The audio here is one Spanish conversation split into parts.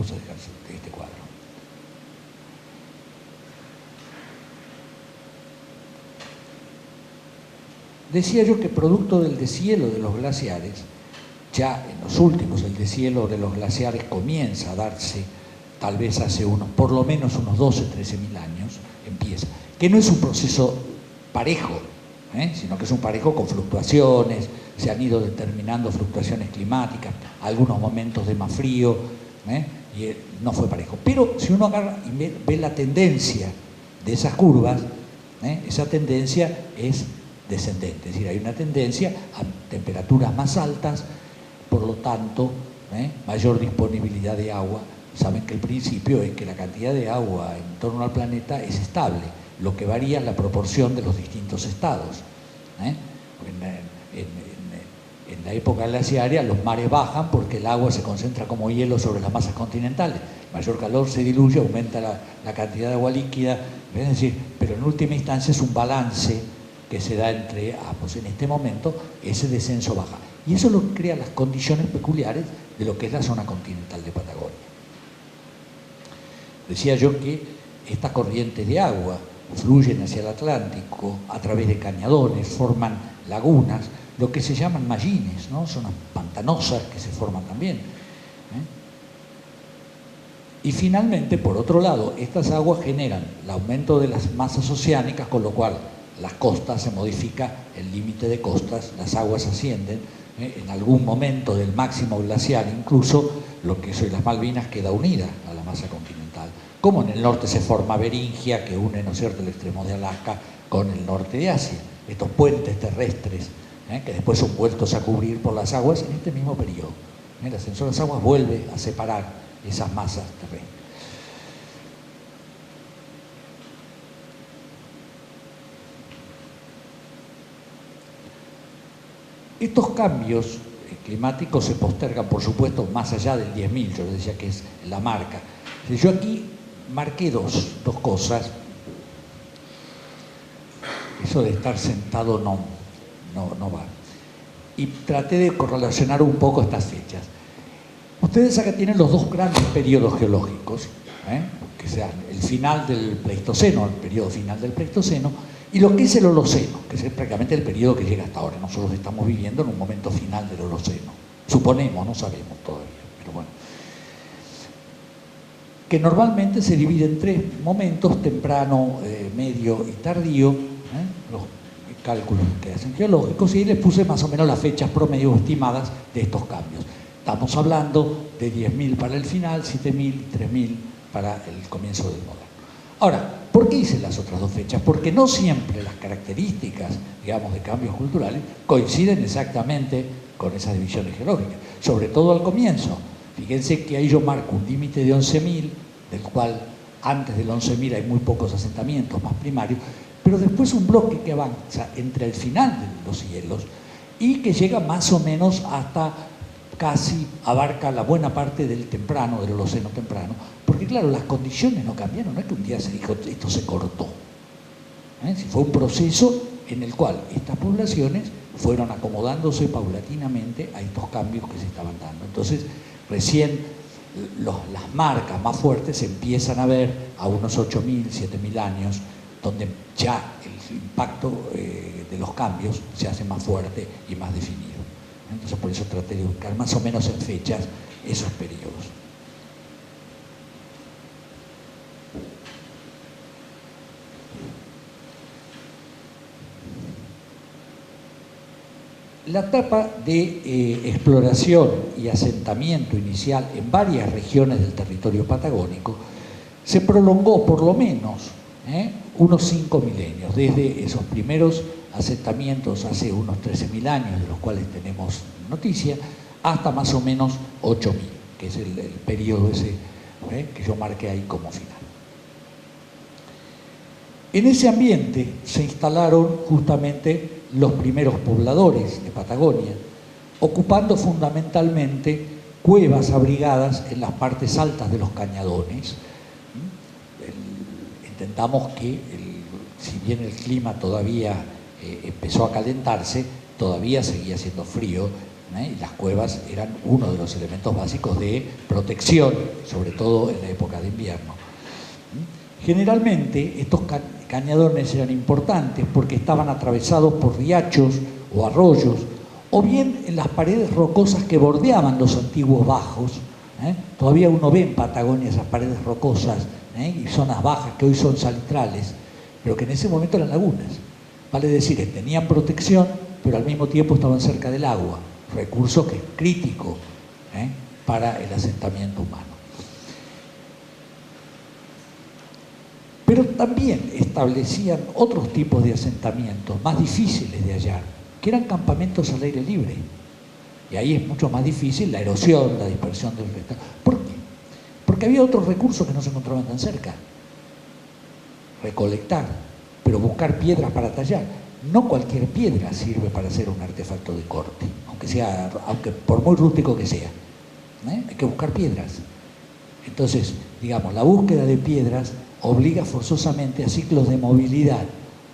vamos a dejar este cuadro. Decía yo que producto del deshielo de los glaciares, ya en los últimos, el deshielo de los glaciares comienza a darse tal vez hace por lo menos unos 12, 13.000 años, empieza, que no es un proceso parejo, sino que es un parejo con fluctuaciones, se han ido determinando fluctuaciones climáticas, algunos momentos de más frío, y no fue parejo. Pero si uno agarra y ve la tendencia de esas curvas, esa tendencia es descendente, es decir, hay una tendencia a temperaturas más altas, por lo tanto, mayor disponibilidad de agua. Saben que el principio es que la cantidad de agua en torno al planeta es estable, lo que varía es la proporción de los distintos estados. En la época glaciaria los mares bajan porque el agua se concentra como hielo sobre las masas continentales. Mayor calor se diluye, aumenta la cantidad de agua líquida, es decir, pero en última instancia es un balance que se da entre ambos. En este momento ese descenso baja. Y eso lo crea las condiciones peculiares de lo que es la zona continental de Patagonia. Decía yo que estas corrientes de agua fluyen hacia el Atlántico a través de cañadones, forman lagunas, lo que se llaman mallines, ¿no? Zonas pantanosas que se forman también. Y finalmente, por otro lado, estas aguas generan el aumento de las masas oceánicas, con lo cual las costas, se modifica el límite de costas, las aguas ascienden, en algún momento del máximo glacial incluso, lo que es hoy las Malvinas queda unida a la masa continental. Como en el norte se forma Beringia, que une, ¿no es cierto?, el extremo de Alaska con el norte de Asia. Estos puentes terrestres, que después son vueltos a cubrir por las aguas en este mismo periodo. El ascenso de las aguas vuelve a separar esas masas terrestres. Estos cambios climáticos se postergan, por supuesto, más allá del 10.000, yo les decía que es la marca. Yo aquí marqué dos cosas. Eso de estar sentado no va. Y traté de correlacionar un poco estas fechas. Ustedes acá tienen los dos grandes periodos geológicos, que sean el final del Pleistoceno, el periodo final del Pleistoceno, y lo que es el Holoceno, que es prácticamente el periodo que llega hasta ahora. Nosotros estamos viviendo en un momento final del Holoceno. Suponemos, no sabemos todavía, pero bueno. Que normalmente se divide en tres momentos: temprano, medio y tardío, los cálculos que hacen geológicos, y les puse más o menos las fechas promedio estimadas de estos cambios. Estamos hablando de 10.000 para el final, 7.000, 3.000 para el comienzo del moderno. Ahora, ¿por qué hice las otras dos fechas? Porque no siempre las características, digamos, de cambios culturales coinciden exactamente con esas divisiones geológicas, sobre todo al comienzo. Fíjense que ahí yo marco un límite de 11.000, del cual antes del 11.000 hay muy pocos asentamientos más primarios, pero después un bloque que avanza entre el final de los hielos y que llega más o menos hasta casi abarca la buena parte del temprano, del Holoceno temprano, porque claro, las condiciones no cambiaron, no es que un día se dijo esto se cortó. Si fue un proceso en el cual estas poblaciones fueron acomodándose paulatinamente a estos cambios que se estaban dando. Entonces, recién las marcas más fuertes se empiezan a ver a unos 8.000, 7.000 años, donde ya el impacto de los cambios se hace más fuerte y más definido. Entonces, por eso traté de buscar más o menos en fechas esos periodos. La etapa de exploración y asentamiento inicial en varias regiones del territorio patagónico se prolongó por lo menos unos 5 milenios, desde esos primeros asentamientos hace unos 13.000 años, de los cuales tenemos noticia, hasta más o menos 8.000, que es el periodo ese que yo marqué ahí como final. En ese ambiente se instalaron justamente los primeros pobladores de Patagonia, ocupando fundamentalmente cuevas abrigadas en las partes altas de los cañadones. Intentamos que, si bien el clima todavía empezó a calentarse, todavía seguía siendo frío, Y las cuevas eran uno de los elementos básicos de protección, sobre todo en la época de invierno. Generalmente estos cañadones eran importantes porque estaban atravesados por riachos o arroyos, o bien en las paredes rocosas que bordeaban los antiguos bajos. Todavía uno ve en Patagonia esas paredes rocosas y zonas bajas que hoy son salitrales, pero que en ese momento eran lagunas. Vale decir que tenían protección, pero al mismo tiempo estaban cerca del agua, recurso que es crítico para el asentamiento humano. Pero también establecían otros tipos de asentamientos más difíciles de hallar, que eran campamentos al aire libre. Y ahí es mucho más difícil la erosión, la dispersión del vegetal. ¿Por qué? Porque había otros recursos que no se encontraban tan cerca. Recolectar, pero buscar piedras para tallar. No cualquier piedra sirve para hacer un artefacto de corte, aunque por muy rústico que sea. Hay que buscar piedras. Entonces, digamos, la búsqueda de piedras obliga forzosamente a ciclos de movilidad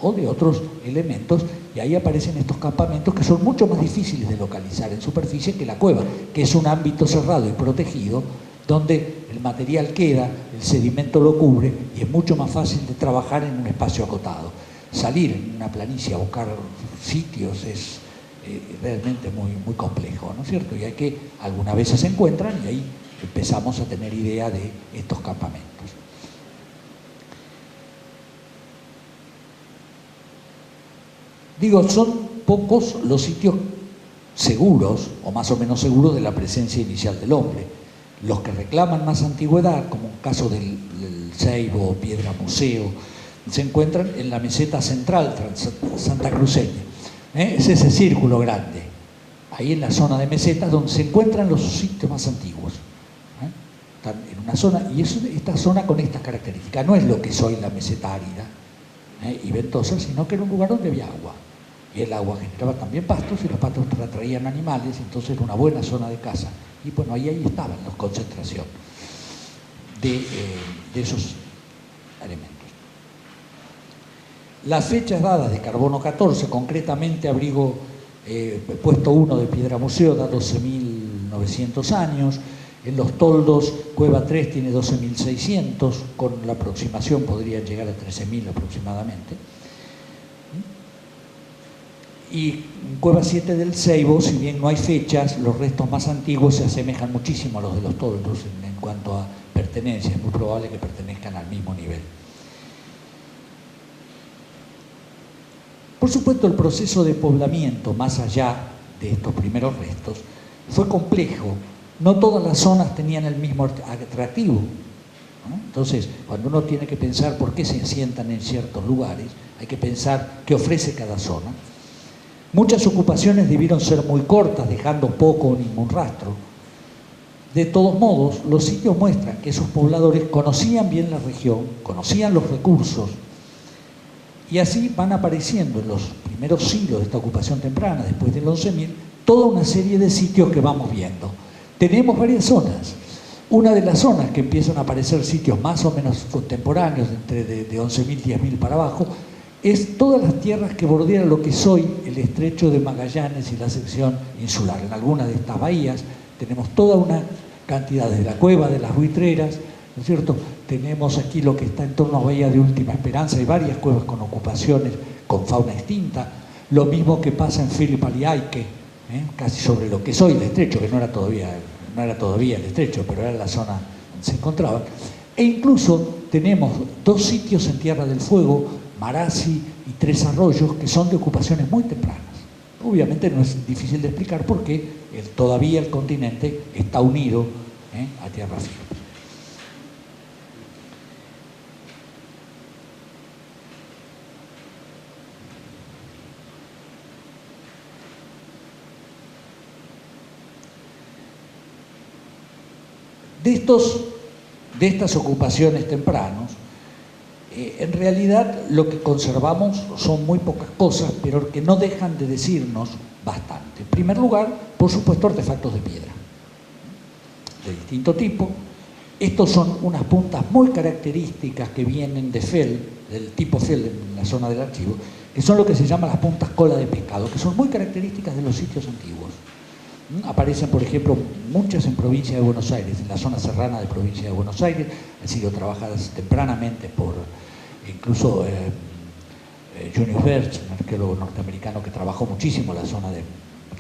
o de otros elementos, y ahí aparecen estos campamentos que son mucho más difíciles de localizar en superficie que la cueva, que es un ámbito cerrado y protegido, donde el material queda, el sedimento lo cubre y es mucho más fácil de trabajar en un espacio acotado. Salir en una planicie a buscar sitios es realmente muy, muy complejo, ¿no es cierto? Y hay que, algunas veces se encuentran y ahí empezamos a tener idea de estos campamentos. Digo, son pocos los sitios seguros, o más o menos seguros, de la presencia inicial del hombre. Los que reclaman más antigüedad, como el caso del Ceibo o Piedra Museo, se encuentran en la meseta central santacruceña. Es ese círculo grande, ahí en la zona de mesetas, donde se encuentran los sitios más antiguos. Están en una zona, y esta zona con estas características, no es lo que es hoy la meseta árida y ventosa, sino que era un lugar donde había agua. Y el agua generaba también pastos, y los pastos atraían animales, entonces era una buena zona de caza. Y bueno, ahí estaban las concentraciones de esos elementos. Las fechas dadas de carbono 14, concretamente abrigo puesto 1 de Piedra Museo, da 12.900 años. En los toldos, Cueva 3 tiene 12.600, con la aproximación podrían llegar a 13.000 aproximadamente. Y en Cueva 7 del Ceibo, si bien no hay fechas, los restos más antiguos se asemejan muchísimo a los de los toldos en cuanto a pertenencia. Es muy probable que pertenezcan al mismo nivel. Por supuesto, el proceso de poblamiento, más allá de estos primeros restos, fue complejo. No todas las zonas tenían el mismo atractivo, ¿no? Entonces, cuando uno tiene que pensar por qué se asientan en ciertos lugares, hay que pensar qué ofrece cada zona. Muchas ocupaciones debieron ser muy cortas, dejando poco o ningún rastro. De todos modos, los sitios muestran que esos pobladores conocían bien la región, conocían los recursos, y así van apareciendo en los primeros siglos de esta ocupación temprana, después del 11.000, toda una serie de sitios que vamos viendo. Tenemos varias zonas. Una de las zonas que empiezan a aparecer sitios más o menos contemporáneos, de 11.000, 10.000 para abajo, es todas las tierras que bordean lo que es hoy el estrecho de Magallanes y la sección insular. En algunas de estas bahías tenemos toda una cantidad, de la cueva de las buitreras, ¿no es cierto? Tenemos aquí lo que está en torno a Bahía de Última Esperanza, hay varias cuevas con ocupaciones con fauna extinta, lo mismo que pasa en Filipaliaique, casi sobre lo que es hoy el estrecho, que no era todavía el estrecho, pero era la zona donde se encontraban. E incluso tenemos dos sitios en Tierra del Fuego, Marasi y Tres Arroyos, que son de ocupaciones muy tempranas. Obviamente no es difícil de explicar por qué todavía el continente está unido a tierra firme. De estas ocupaciones tempranas, en realidad lo que conservamos son muy pocas cosas, pero que no dejan de decirnos bastante. En primer lugar, por supuesto, artefactos de piedra, de distinto tipo. Estos son unas puntas muy características que vienen de Fell, del tipo Fell en la zona del archivo, que son lo que se llama las puntas cola de pescado, que son muy características de los sitios antiguos. Aparecen, por ejemplo, muchas en provincia de Buenos Aires, en la zona serrana de provincia de Buenos Aires, han sido trabajadas tempranamente por incluso Junius Birch, un arqueólogo norteamericano que trabajó muchísimo en la zona de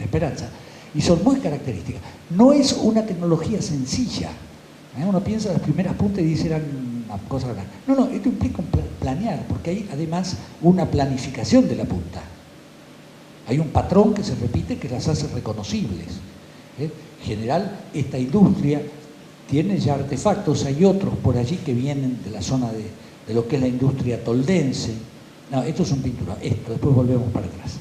Esperanza, y son muy características. No es una tecnología sencilla. Uno piensa en las primeras puntas y dice eran una cosa grande. No, no, esto implica planear, porque hay además una planificación de la punta. Hay un patrón que se repite que las hace reconocibles. En general, esta industria tiene ya artefactos, hay otros por allí que vienen de la zona de lo que es la industria toldense. No, esto son pinturas, esto, después volvemos para atrás.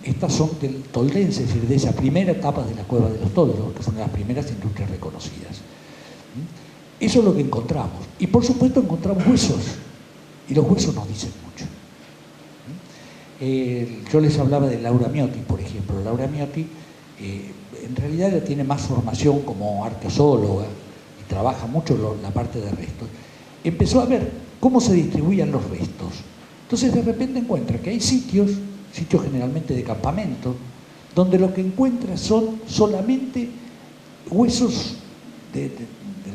Estas son del toldense, es decir, de esa primera etapa de la Cueva de los Toldos, que son las primeras industrias reconocidas. Eso es lo que encontramos. Y por supuesto encontramos huesos, y los huesos nos dicen mucho. Yo les hablaba de Laura Miotti, por ejemplo. Laura Miotti en realidad ella tiene más formación como arqueóloga y trabaja mucho la parte de restos. Empezó a ver cómo se distribuían los restos. Entonces de repente encuentra que hay sitios generalmente de campamento, donde lo que encuentra son solamente huesos de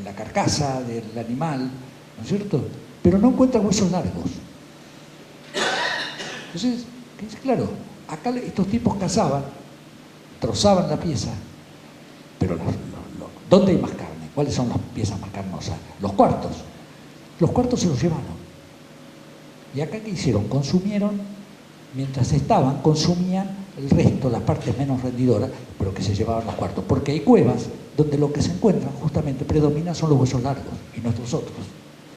la carcasa del animal, ¿no es cierto? Pero no encuentra huesos largos. Entonces, claro, acá estos tipos cazaban, trozaban la pieza, pero ¿dónde hay más carne? ¿Cuáles son las piezas más carnosas? Los cuartos. Los cuartos se los llevaron. Y acá, ¿qué hicieron? Consumieron. Mientras estaban, consumían el resto, las partes menos rendidoras, pero que se llevaban los cuartos. Porque hay cuevas donde lo que se encuentran justamente predomina son los huesos largos y nuestros otros.